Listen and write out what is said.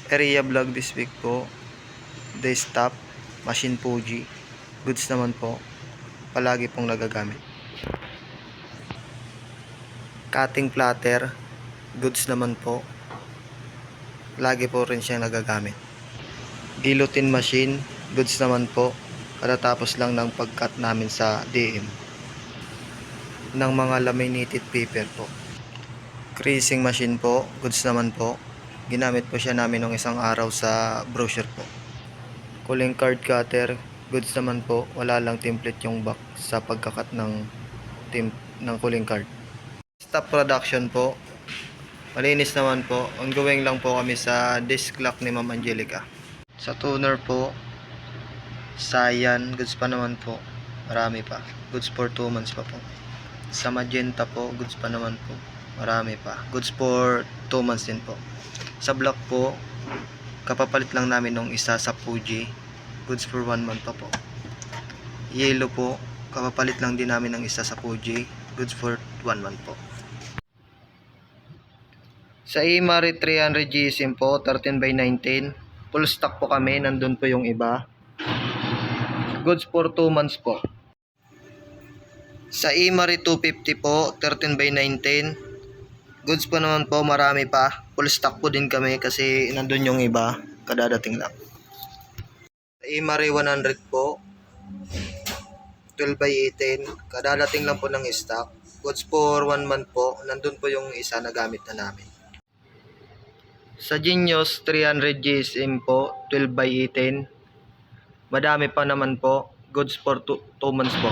Area vlog this week po. Desktop, machine Fuji. Goods naman po. Palagi pong nagagamit. Cutting platter. Goods naman po. Lagi po rin siyang nagagamit. Guillotine machine. Goods naman po. Katatapos lang ng pag-cut namin sa DM. Ng mga laminated paper po. Creasing machine po. Goods naman po. Ginamit po siya namin ng isang araw sa brochure po. Calling card cutter, goods naman po. Wala lang template yung back sa pagkakat ng calling card. Stop production po. Malinis naman po. Ongoing lang po kami sa disc lock ni Ma'am Angelica. Sa toner po, Cyan, goods pa naman po. Marami pa. Goods for 2 months pa po. Sa magenta po, goods pa naman po. Marami pa. Goods for 2 months din po. Sa black po, kapapalit lang namin nung isa sa Fuji. Goods for 1 month pa po. Yellow po, kapapalit lang din namin ng isa sa Fuji. Goods for 1 month po. Sa Imari 300 GSM po, 13x19. Full stock po kami, nandun po yung iba. Goods for 2 months po. Sa Imari 250 po, 13x19. Goods po naman po, marami pa. Full stock po din kami kasi nandun yung iba. Kadadating lang. Sa Imari 100 po, 12x18. Kadadating lang po ng stock. Goods for 1 month po. Nandun po yung isa na gamit na namin. Sa Genius 300 GSM po, 12x18. Madami pa naman po. Goods for 2 months po.